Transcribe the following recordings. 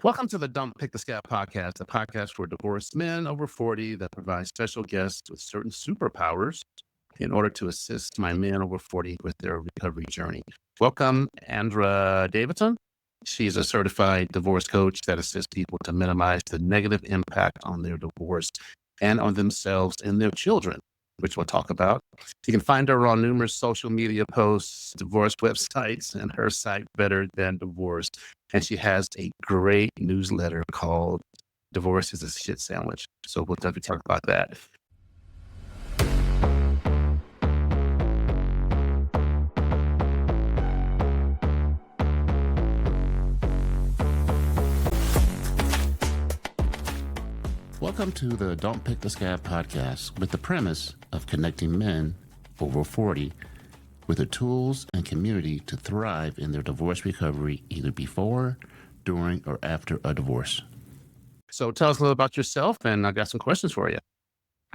Welcome to the Don't Pick the Scab podcast, a podcast for divorced men over 40 that provides special guests with certain superpowers in order to assist my men over 40 with their recovery journey. Welcome, Andra Davidson. She's a certified divorce coach that assists people to minimize the negative impact on their divorce and on themselves and their children, which we'll talk about. You can find her on numerous social media posts, divorce websites, and her site, Better Than Divorced. And she has a great newsletter called Divorce is a Shit Sandwich. So we'll definitely talk about that. Welcome to the Don't Pick the Scab podcast with the premise of connecting men over 40 with the tools and community to thrive in their divorce recovery either before, during, or after a divorce. So tell us a little about yourself, and I got some questions for you.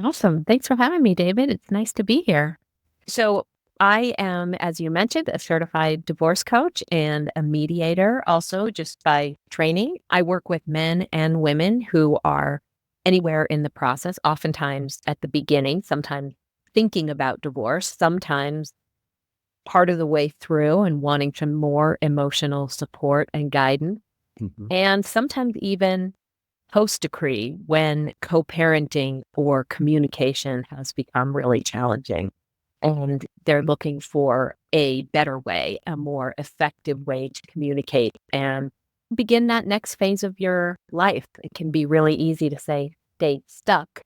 Awesome. Thanks for having me, David. It's nice to be here. So I am, as you mentioned, a certified divorce coach and a mediator also just by training. I work with men and women who are anywhere in the process, oftentimes at the beginning, sometimes thinking about divorce, sometimes part of the way through and wanting some more emotional support and guidance, and sometimes even post-decree when co-parenting or communication has become really challenging. And they're looking for a better way, a more effective way to communicate and begin that next phase of your life. It can be really easy to stay stuck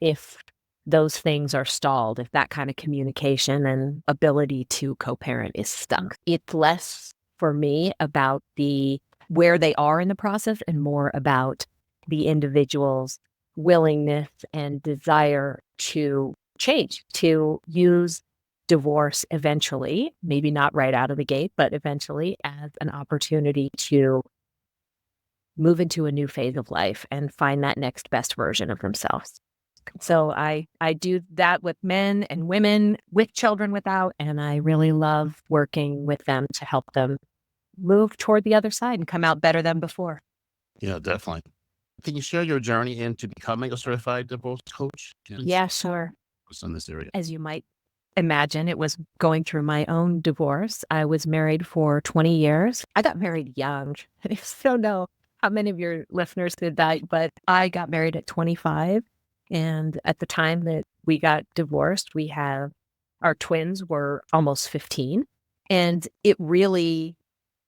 if those things are stalled, if that kind of communication and ability to co-parent is stuck. It's less for me about where they are in the process and more about the individual's willingness and desire to change, to use divorce eventually, maybe not right out of the gate, but eventually as an opportunity to move into a new phase of life and find that next best version of themselves. So I do that with men and women, with children without, and I really love working with them to help them move toward the other side and come out better than before. Yeah, definitely. Can you share your journey into becoming a certified divorce coach? Yeah, sure. In this area. As you might imagine, it was going through my own divorce. I was married for 20 years. I got married young. I don't know how many of your listeners did that, but I got married at 25. And at the time that we got divorced, our twins were almost 15. And it really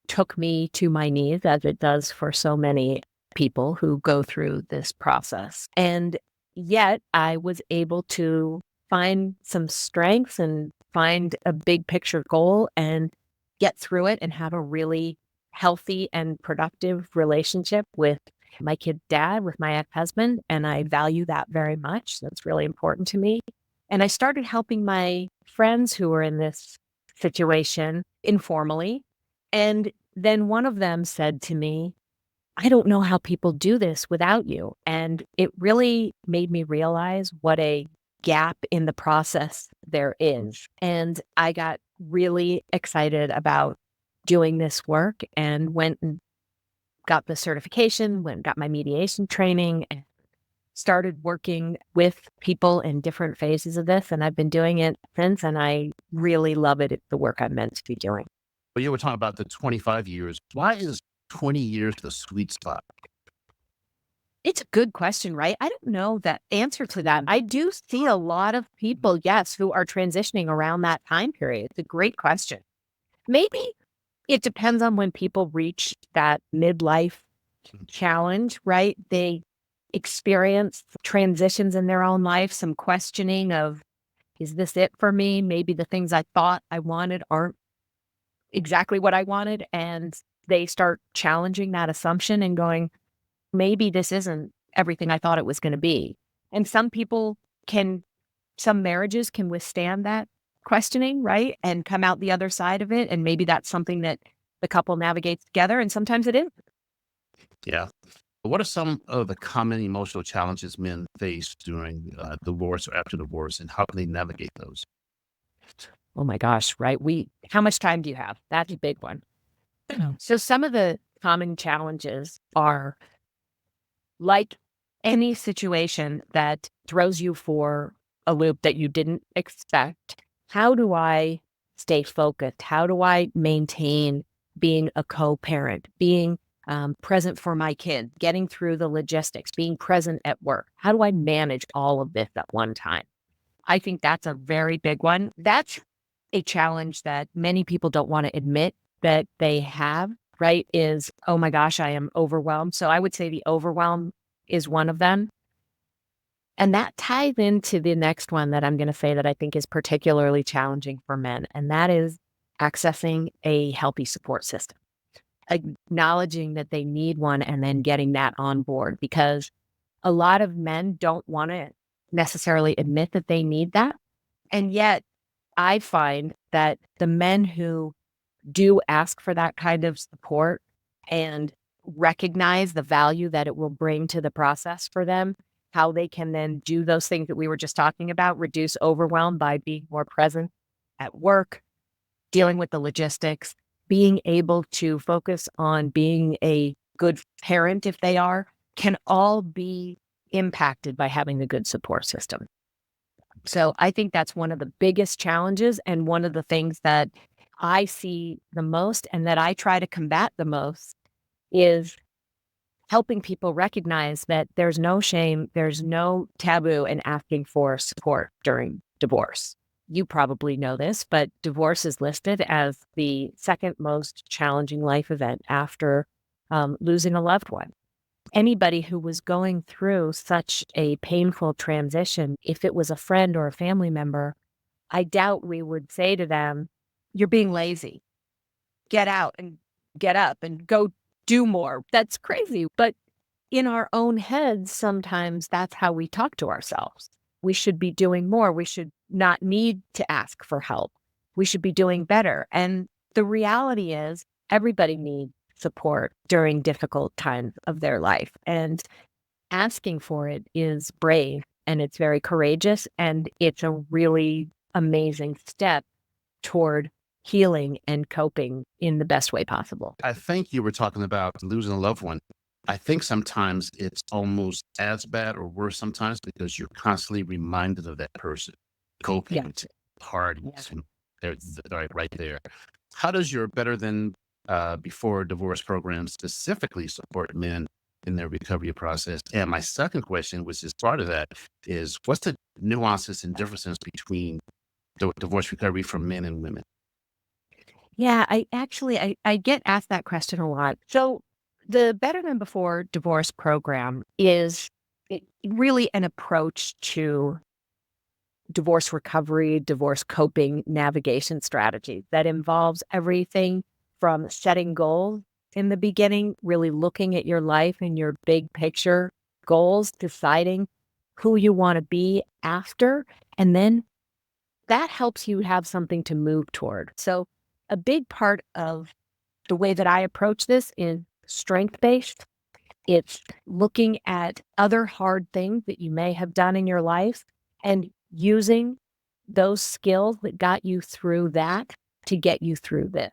took me to my knees, as it does for so many people who go through this process. And yet I was able to find some strengths and find a big picture goal and get through it and have a really healthy and productive relationship with my kid's dad, with my ex-husband, and I value that very much. That's really important to me. And I started helping my friends who were in this situation informally. And then one of them said to me, I don't know how people do this without you. And it really made me realize what a gap in the process there is. And I got really excited about doing this work and went and got the certification, went and got my mediation training, and started working with people in different phases of this. And I've been doing it since, and I really love it. It's the work I'm meant to be doing. Well, you were talking about the 25 years. Why is 20 years the sweet spot? It's a good question, right? I don't know the answer to that. I do see a lot of people, yes, who are transitioning around that time period. It's a great question. Maybe it depends on when people reach that midlife challenge, right? They experience transitions in their own life, some questioning of, is this it for me? Maybe the things I thought I wanted aren't exactly what I wanted. And they start challenging that assumption and going, maybe this isn't everything I thought it was going to be. And some marriages can withstand that questioning, right? And come out the other side of it. And maybe that's something that the couple navigates together. And sometimes it is. Yeah. What are some of the common emotional challenges men face during divorce or after divorce, and how can they navigate those? Oh my gosh, right? How much time do you have? That's a big one. So some of the common challenges are like any situation that throws you for a loop that you didn't expect. How do I stay focused? How do I maintain being a co-parent, being present for my kid, getting through the logistics, being present at work? How do I manage all of this at one time? I think that's a very big one. That's a challenge that many people don't want to admit that they have, right? Is, oh my gosh, I am overwhelmed. So I would say the overwhelm is one of them. And that ties into the next one that I'm going to say that I think is particularly challenging for men, and that is accessing a healthy support system, acknowledging that they need one and then getting that on board, because a lot of men don't want to necessarily admit that they need that. And yet I find that the men who do ask for that kind of support and recognize the value that it will bring to the process for them, how they can then do those things that we were just talking about, reduce overwhelm by being more present at work, dealing with the logistics, being able to focus on being a good parent if they are, can all be impacted by having a good support system. So I think that's one of the biggest challenges, and one of the things that I see the most and that I try to combat the most is helping people recognize that there's no shame, there's no taboo in asking for support during divorce. You probably know this, but divorce is listed as the second most challenging life event after losing a loved one. Anybody who was going through such a painful transition, if it was a friend or a family member, I doubt we would say to them, you're being lazy. Get out and get up and go do more. That's crazy. But in our own heads, sometimes that's how we talk to ourselves. We should be doing more. We should not need to ask for help. We should be doing better. And the reality is, everybody needs support during difficult times of their life. And asking for it is brave, and it's very courageous, and it's a really amazing step toward healing and coping in the best way possible. I think you were talking about losing a loved one. I think sometimes it's almost as bad or worse sometimes because you're constantly reminded of that person, coping Yeah. with hard. Yeah. They're right there. How does your Better Than Before Divorce program specifically support men in their recovery process? And my second question, which is part of that, is what's the nuances and differences between divorce recovery for men and women? Yeah, I get asked that question a lot. So the Better Than Before Divorce program is really an approach to divorce recovery, divorce coping navigation strategy that involves everything from setting goals in the beginning, really looking at your life and your big picture goals, deciding who you want to be after, and then that helps you have something to move toward. So a big part of the way that I approach this is strength-based. It's looking at other hard things that you may have done in your life and using those skills that got you through that to get you through this.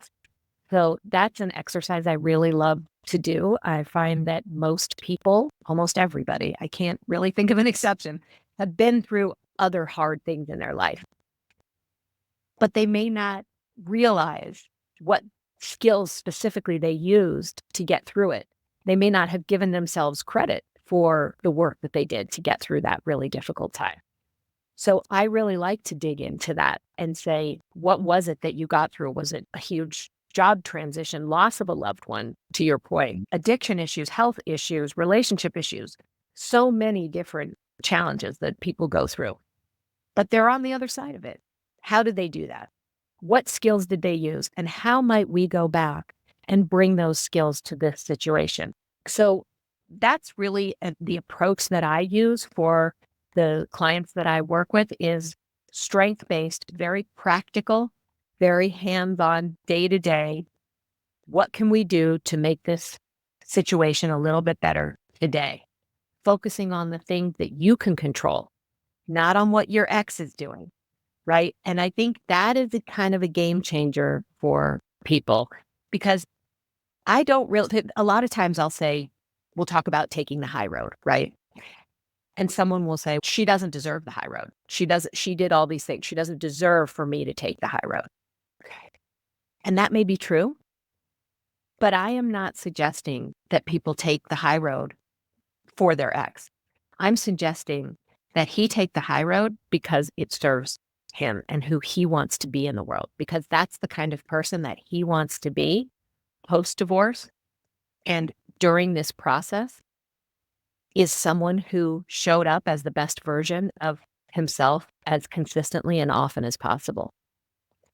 So that's an exercise I really love to do. I find that most people, almost everybody, I can't really think of an exception, have been through other hard things in their life, but they may not realize what skills specifically they used to get through it. They may not have given themselves credit for the work that they did to get through that really difficult time. So I really like to dig into that and say, what was it that you got through? Was it a huge job transition, loss of a loved one, to your point, addiction issues, health issues, relationship issues, so many different challenges that people go through, but they're on the other side of it. How did they do that? What skills did they use? And how might we go back and bring those skills to this situation? So that's really the approach that I use for the clients that I work with is strength-based, very practical, very hands-on, day-to-day. What can we do to make this situation a little bit better today? Focusing on the things that you can control, not on what your ex is doing, right? And I think that is a kind of a game changer for people, because I don't really, a lot of times I'll say, we'll talk about taking the high road, right? And someone will say, she doesn't deserve the high road. She did all these things. She doesn't deserve for me to take the high road. Okay. And that may be true, but I am not suggesting that people take the high road for their ex. I'm suggesting that he take the high road because it serves him and who he wants to be in the world, because that's the kind of person that he wants to be post-divorce. And during this process is someone who showed up as the best version of himself as consistently and often as possible.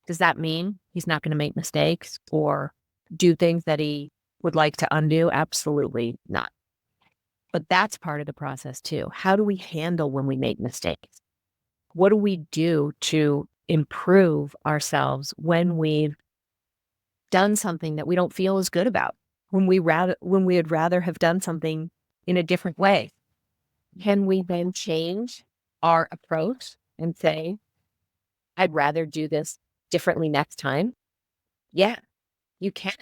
Does that mean he's not going to make mistakes or do things that he would like to undo? Absolutely not. But that's part of the process too. How do we handle when we make mistakes? What do we do to improve ourselves when we've done something that we don't feel as good about? When we would rather have done something in a different way? Can we then change our approach and say, I'd rather do this differently next time? Yeah, you can.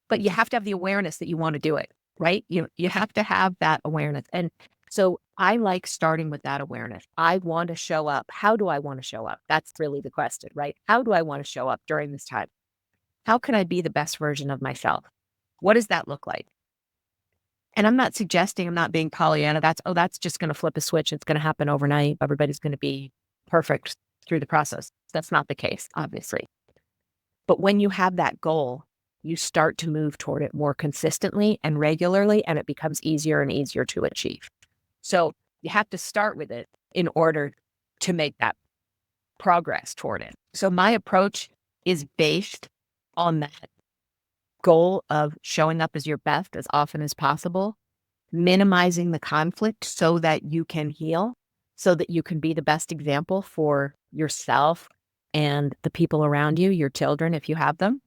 But you have to have the awareness that you want to do it, right? You have to have that awareness. And so I like starting with that awareness. I want to show up. How do I want to show up? That's really the question, right? How do I want to show up during this time? How can I be the best version of myself? What does that look like? And I'm not suggesting, I'm not being Pollyanna. That's just going to flip a switch. It's going to happen overnight. Everybody's going to be perfect through the process. That's not the case, obviously. But when you have that goal, you start to move toward it more consistently and regularly, and it becomes easier and easier to achieve. So you have to start with it in order to make that progress toward it. So my approach is based on that goal of showing up as your best as often as possible, minimizing the conflict so that you can heal, so that you can be the best example for yourself and the people around you, your children, if you have them,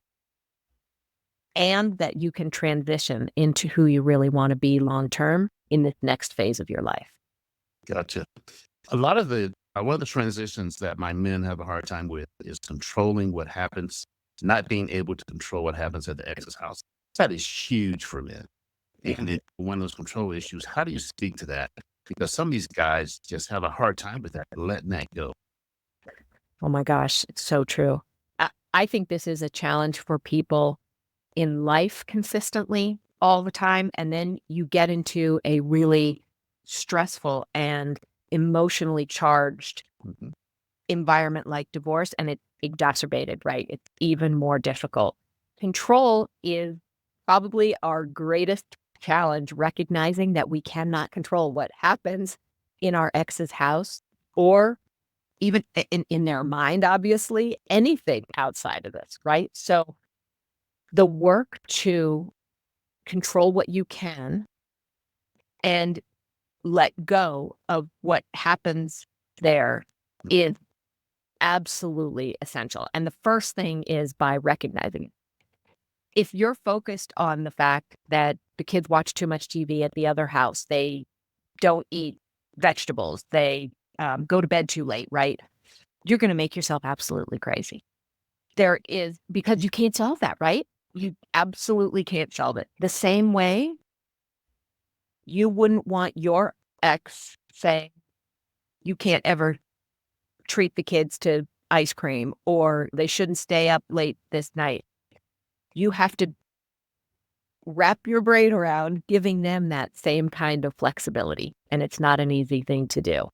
and that you can transition into who you really want to be long-term in this next phase of your life. Gotcha. A lot of one of the transitions that my men have a hard time with is controlling what happens, not being able to control what happens at the ex's house. That is huge for men. And one of those control issues, how do you speak to that? Because some of these guys just have a hard time with that, letting that go. Oh my gosh, it's so true. I think this is a challenge for people in life consistently all the time. And then you get into a really stressful and emotionally charged environment like divorce, and it's exacerbated, right? It's even more difficult. Control is probably our greatest challenge, recognizing that we cannot control what happens in our ex's house or even in their mind, obviously, anything outside of this, right? So the work to control what you can and let go of what happens there is absolutely essential. And the first thing is by recognizing it. If you're focused on the fact that the kids watch too much TV at the other house, they don't eat vegetables, they go to bed too late, right? You're going to make yourself absolutely crazy. Because you can't solve that, right? You absolutely can't solve it. The same way you wouldn't want your ex saying you can't ever treat the kids to ice cream or they shouldn't stay up late this night. You have to wrap your brain around giving them that same kind of flexibility. And it's not an easy thing to do.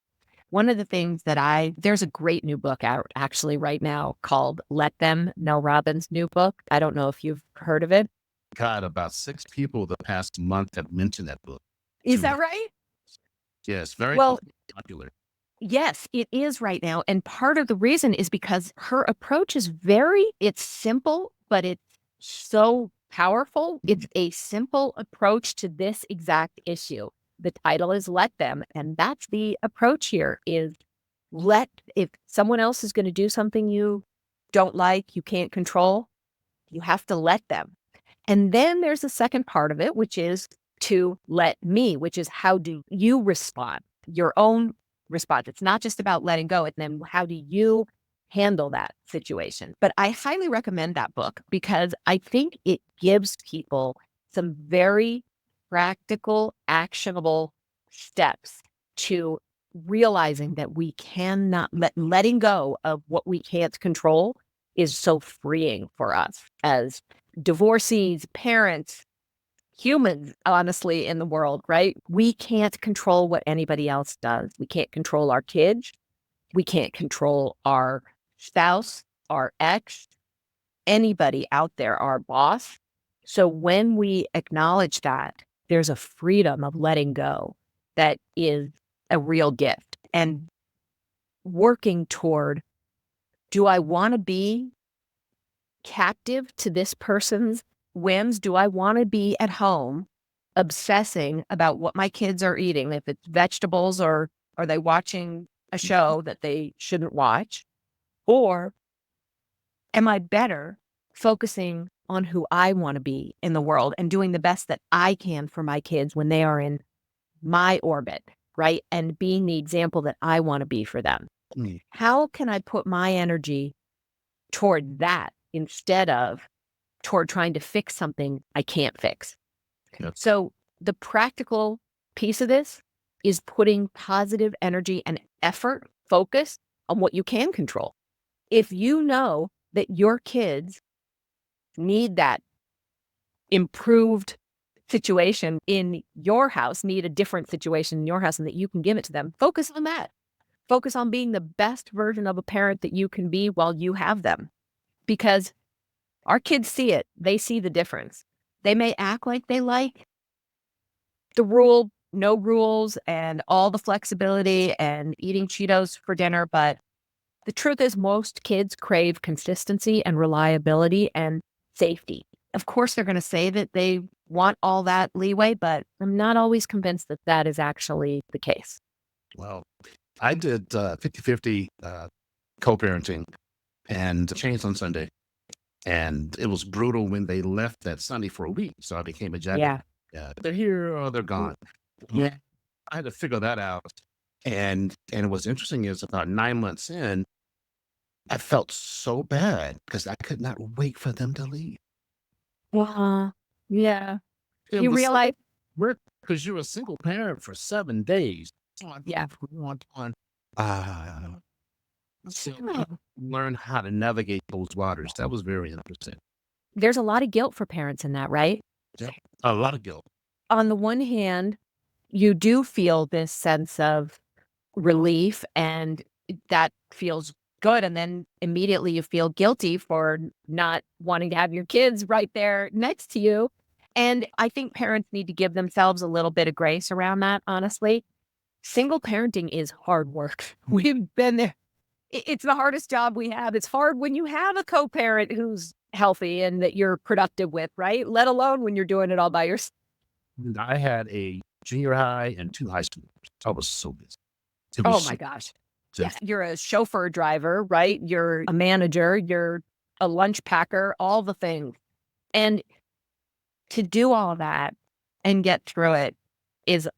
One of the things there's a great new book out actually right now called Let Them, Mel Robbins' new book. I don't know if you've heard of it. God, about 6 people the past month have mentioned that book. Is that right? Yes, very Well, popular. yes, it is right now. And part of the reason is because her approach is it's simple, but it's so powerful. It's a simple approach to this exact issue. The title is Let Them. And that's the approach here is if someone else is going to do something you don't like, you can't control, you have to let them. And then there's a second part of it, which is to let me, which is how do you respond, your own response. It's not just about letting go. And then how do you handle that situation? But I highly recommend that book because I think it gives people some very practical, actionable steps to realizing that we cannot letting go of what we can't control is so freeing for us as divorcees, parents, humans, honestly, in the world, right? We can't control what anybody else does. We can't control our kids. We can't control our spouse, our ex, anybody out there, our boss. So when we acknowledge that, there's a freedom of letting go that is a real gift. And working toward, do I want to be captive to this person's whims? Do I want to be at home obsessing about what my kids are eating? If it's vegetables, or are they watching a show that they shouldn't watch? Or am I better focusing on who I want to be in the world and doing the best that I can for my kids when they are in my orbit, right? And being the example that I want to be for them. Mm. How can I put my energy toward that instead of toward trying to fix something I can't fix? Yep. So the practical piece of this is putting positive energy and effort, focus on what you can control. If you know that your kids need that improved situation in your house, need a different situation in your house, and that you can give it to them, focus on that. Focus on being the best version of a parent that you can be while you have them. Because our kids see it. They see the difference. They may act like they like the rule, no rules, and all the flexibility and eating Cheetos for dinner, but the truth is most kids crave consistency and reliability and safety. Of course, they're going to say that they want all that leeway, but I'm not always convinced that that is actually the case. Well, I did 50/50 co-parenting and changed on Sunday. And it was brutal when they left that Sunday for a week. So I became a jack. Yeah. Yeah, they're here or they're gone. Yeah. I had to figure that out. And what's interesting is about 9 months in, I felt so bad because I could not wait for them to leave. Yeah. It You was realize, because you're a single parent for 7 days. yeah. On. So Yeah. learn how to navigate those waters. That was very interesting. There's a lot of guilt for parents in that, right? Yeah. A lot of guilt. On the one hand, you do feel this sense of relief and that feels good. And then immediately you feel guilty for not wanting to have your kids right there next to you. And I think parents need to give themselves a little bit of grace around that, honestly. Single parenting is hard work. We've been there. It's the hardest job we have. It's hard when you have a co-parent who's healthy and that you're productive with, right? Let alone when you're doing it all by yourself. I had a junior high and 2 high schoolers. I was so busy. It Oh was my so gosh. Yeah, just you're a chauffeur driver, right? You're a manager, you're a lunch packer, all the things. And to do all that and get through it is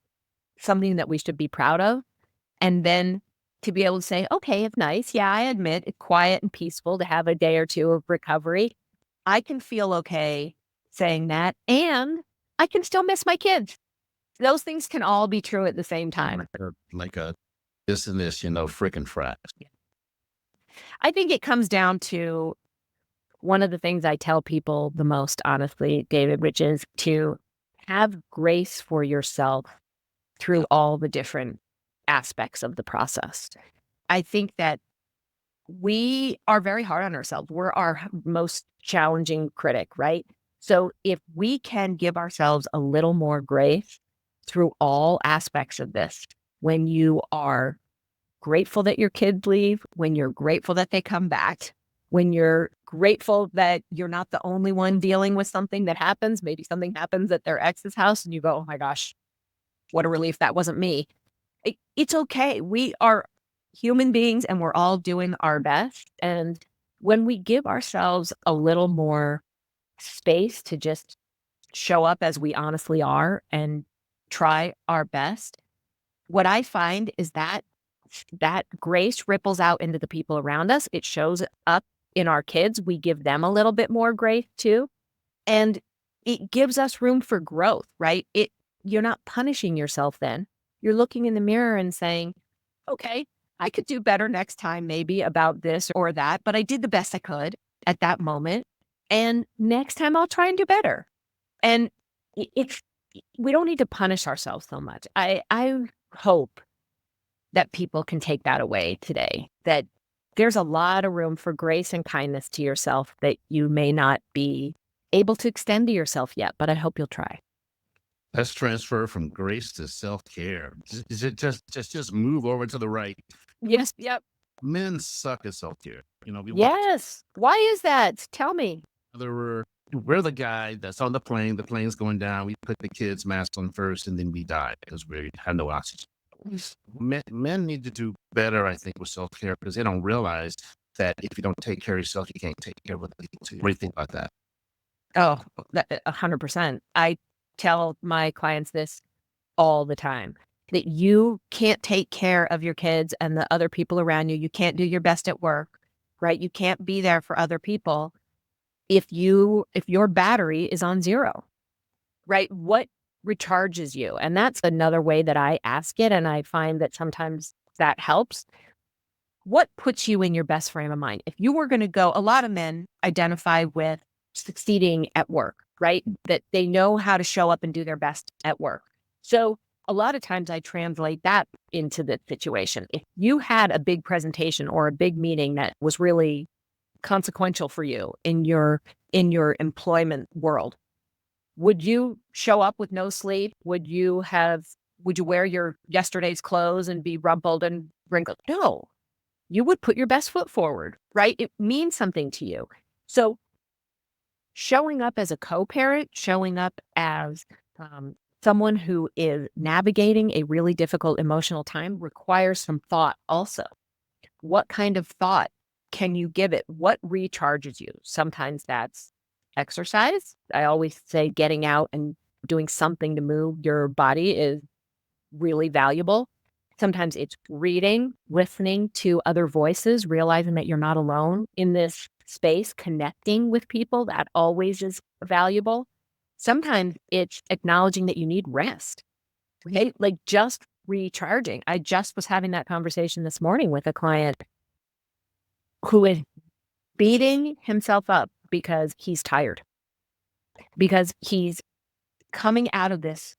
something that we should be proud of. And then to be able to say, okay, it's nice. Yeah, I admit it's quiet and peaceful to have a day or two of recovery. I can feel okay saying that. And I can still miss my kids. Those things can all be true at the same time. like a this and this, frickin' fries. I think it comes down to one of the things I tell people the most, honestly, David, which is to have grace for yourself through all the different aspects of the process. I think that we are very hard on ourselves. We're our most challenging critic, right? So if we can give ourselves a little more grace through all aspects of this, when you are grateful that your kids leave, when you're grateful that they come back, when you're grateful that you're not the only one dealing with something that happens, maybe something happens at their ex's house and you go, oh my gosh, what a relief that wasn't me. It's okay. We are human beings and we're all doing our best. And when we give ourselves a little more space to just show up as we honestly are and try our best, what I find is that that grace ripples out into the people around us. It shows up in our kids. We give them a little bit more grace too. And it gives us room for growth, right? You're not punishing yourself then. You're looking in the mirror and saying, okay, I could do better next time, maybe about this or that, but I did the best I could at that moment. And next time I'll try and do better. And it's, we don't need to punish ourselves so much. I hope that people can take that away today, that there's a lot of room for grace and kindness to yourself that you may not be able to extend to yourself yet, but I hope you'll try. Let's transfer from grace to self-care. Is it just move over to the right? Yes. Yep. Men suck at self-care. We watch Yes. Why is that? Tell me. we're the guy that's on the plane. The plane's going down. We put the kids' mask on first, and then we die because we have no oxygen. Men need to do better, I think, with self-care because they don't realize that if you don't take care of yourself, you can't take care of other people too. What do you think about that? Oh, 100%. I tell my clients this all the time, that you can't take care of your kids and the other people around you. You can't do your best at work, right? You can't be there for other people if your battery is on zero, right? What recharges you? And that's another way that I ask it. And I find that sometimes that helps. What puts you in your best frame of mind? If you were going to go, a lot of men identify with succeeding at work, right? That they know how to show up and do their best at work. So a lot of times I translate that into the situation. If you had a big presentation or a big meeting that was really consequential for you in your employment world, would you show up with no sleep? Would you wear your yesterday's clothes and be rumpled and wrinkled? No. You would put your best foot forward, right? It means something to you. So showing up as a co-parent, showing up as someone who is navigating a really difficult emotional time requires some thought also. What kind of thought can you give it? What recharges you? Sometimes that's exercise. I always say getting out and doing something to move your body is really valuable. Sometimes it's reading, listening to other voices, realizing that you're not alone in this space, connecting with people. That always is valuable. Sometimes it's acknowledging that you need rest, right? Like just recharging. I just was having that conversation this morning with a client who is beating himself up because he's tired, because he's coming out of this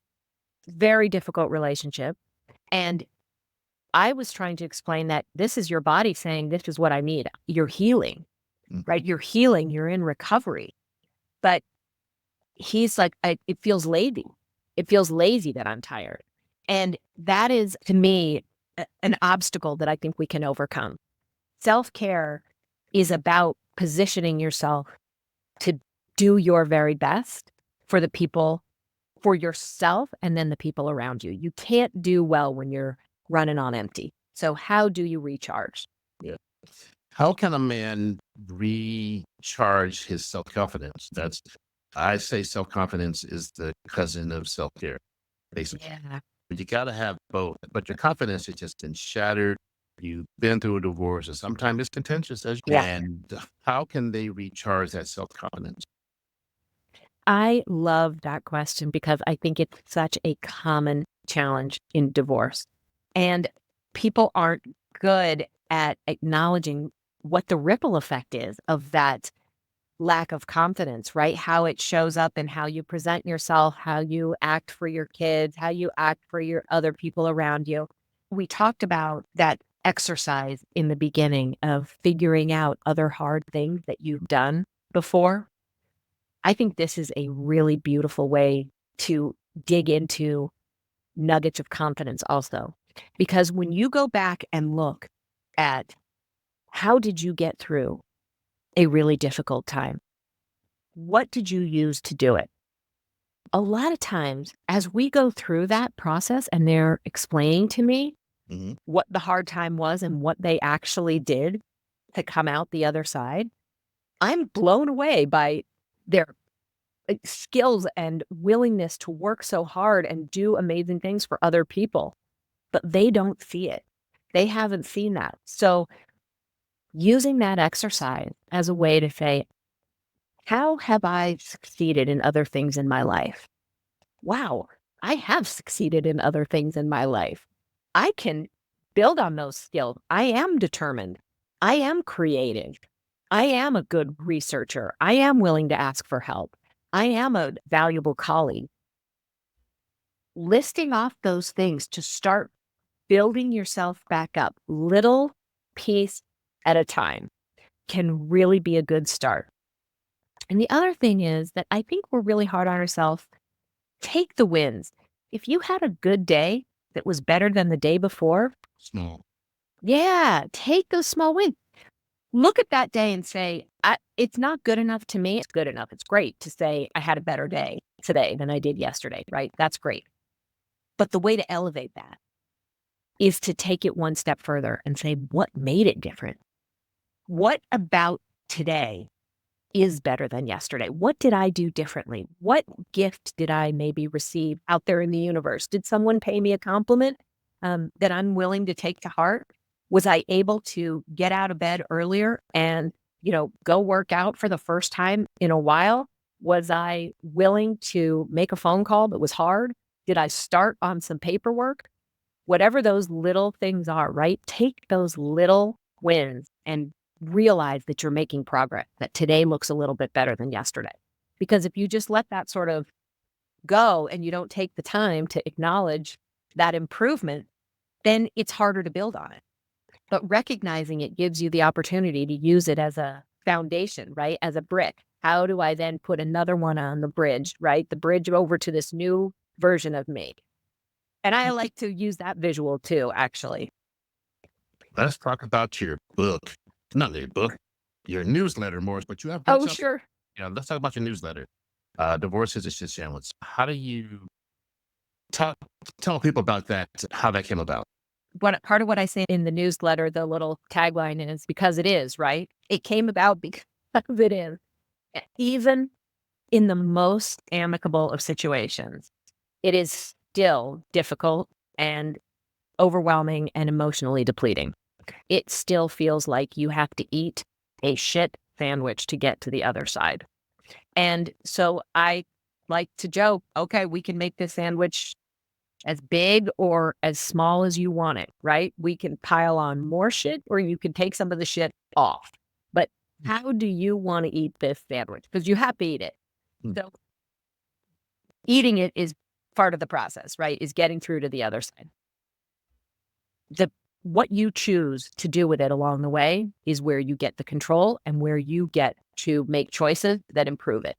very difficult relationship. And I was trying to explain that this is your body saying, this is what I need. You're healing, right? You're healing. You're in recovery. But he's like, it feels lazy. It feels lazy that I'm tired. And that is, to me, an obstacle that I think we can overcome. Self-care is about positioning yourself to do your very best for the people, for yourself, and then the people around you. You can't do well when you're running on empty. So how do you recharge? Yeah. How can a man recharge his self-confidence? I say self-confidence is the cousin of self-care, basically. Yeah. But you got to have both. But your confidence has just been shattered. You've been through a divorce, and sometimes it's contentious. Yeah. And how can they recharge that self-confidence? I love that question because I think it's such a common challenge in divorce. And people aren't good at acknowledging what the ripple effect is of that lack of confidence, right? How it shows up in how you present yourself, how you act for your kids, how you act for your other people around you. We talked about that exercise in the beginning of figuring out other hard things that you've done before. I think this is a really beautiful way to dig into nuggets of confidence also. Because when you go back and look at how did you get through a really difficult time? What did you use to do it? A lot of times, as we go through that process and they're explaining to me what the hard time was and what they actually did to come out the other side, I'm blown away by their skills and willingness to work so hard and do amazing things for other people. But they don't see it. They haven't seen that. So using that exercise as a way to say, How have I succeeded in other things in my life? Wow, I have succeeded in other things in my life. I can build on those skills. I am determined. I am creative. I am a good researcher. I am willing to ask for help. I am a valuable colleague. Listing off those things to start building yourself back up, little piece at a time, can really be a good start. And the other thing is that I think we're really hard on ourselves. Take the wins. If you had a good day that was better than the day before, Small. yeah, take those small wins. Look at that day and say, it's not good enough to me. It's good enough. It's great to say I had a better day today than I did yesterday, right? That's great. But the way to elevate that is to take it one step further and say, what made it different? What about today is better than yesterday? What did I do differently? What gift did I maybe receive out there in the universe? Did someone pay me a compliment that I'm willing to take to heart? Was I able to get out of bed earlier and, go work out for the first time in a while? Was I willing to make a phone call that was hard? Did I start on some paperwork? Whatever those little things are, right? Take those little wins and realize that you're making progress, that today looks a little bit better than yesterday. Because if you just let that sort of go and you don't take the time to acknowledge that improvement, then it's harder to build on it. But recognizing it gives you the opportunity to use it as a foundation, right? As a brick. How do I then put another one on the bridge, right? The bridge over to this new version of me. And I like to use that visual too, actually. Let's talk about your book. Not your book, your newsletter, Morris, but you have Oh, books out. sure. Yeah, let's talk about your newsletter. Divorce is a shit sandwich. How do you tell tell people about that, how that came about? Part of what I say in the newsletter, the little tagline is because it is, right? It came about because it is. Even in the most amicable of situations, it is still difficult and overwhelming and emotionally depleting. It still feels like you have to eat a shit sandwich to get to the other side. And so I like to joke, okay, we can make this sandwich as big or as small as you want it, right? We can pile on more shit or you can take some of the shit off. But how do you want to eat this sandwich? Because you have to eat it. Hmm. So eating it is part of the process, right? Is getting through to the other side. What you choose to do with it along the way is where you get the control and where you get to make choices that improve it.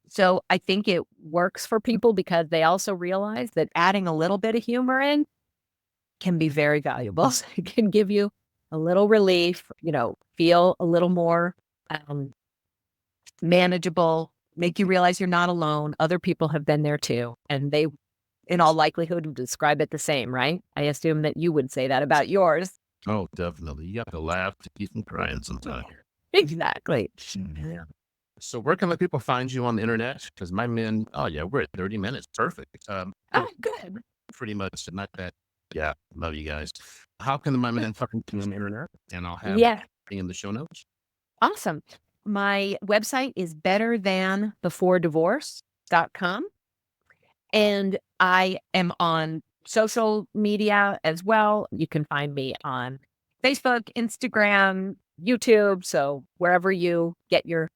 So I think it works for people because they also realize that adding a little bit of humor in can be very valuable. It can give you a little relief, feel a little more manageable, make you realize you're not alone. Other people have been there too. And they, in all likelihood, would describe it the same, right? I assume that you would say that about yours. Oh, definitely. You have to laugh to keep from crying sometimes. Exactly. Yeah. So where can the people find you on the internet? Because my men, oh yeah, we're at 30 minutes. Perfect. Oh, good. Pretty much not that. Yeah, love you guys. How can my men fucking on the internet? And I'll have Yeah. in the show notes. Awesome. My website is betterthanbeforedivorce.com. And I am on social media as well. You can find me on Facebook, Instagram, YouTube. So wherever you get your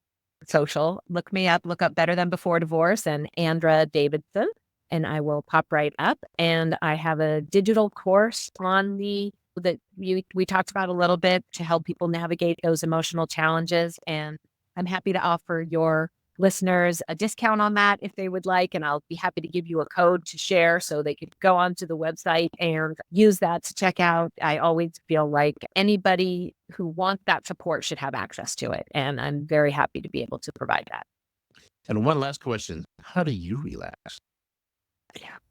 social, look me up, look up Better Than Before Divorce and Andra Davidson, and I will pop right up. And I have a digital course on that we talked about a little bit to help people navigate those emotional challenges. And I'm happy to offer your listeners a discount on that if they would like. And I'll be happy to give you a code to share so they could go onto the website and use that to check out. I always feel like anybody who wants that support should have access to it. And I'm very happy to be able to provide that. And one last question. How do you relax?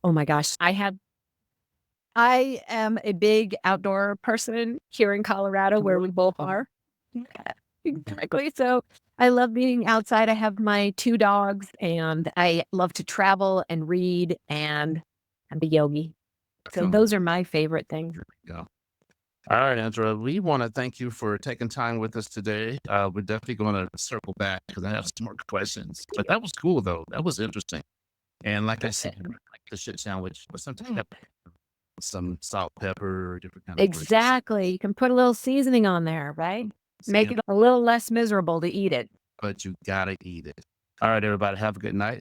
Oh my gosh. I am a big outdoor person here in Colorado where we both are. Yeah, exactly. So I love being outside. I have my 2 dogs and I love to travel and read and I'm a yogi. So Oh, those are my favorite things. yeah. All right, Andra, we want to thank you for taking time with us today. We're definitely going to circle back because I have some more questions. But that was cool, though. That was interesting. And like I said, like the shit sandwich with some salt, pepper, different kind of grease. Exactly. You can put a little seasoning on there, right? Make Yeah, it a little less miserable to eat it. but you gotta eat it. All right, everybody, have a good night.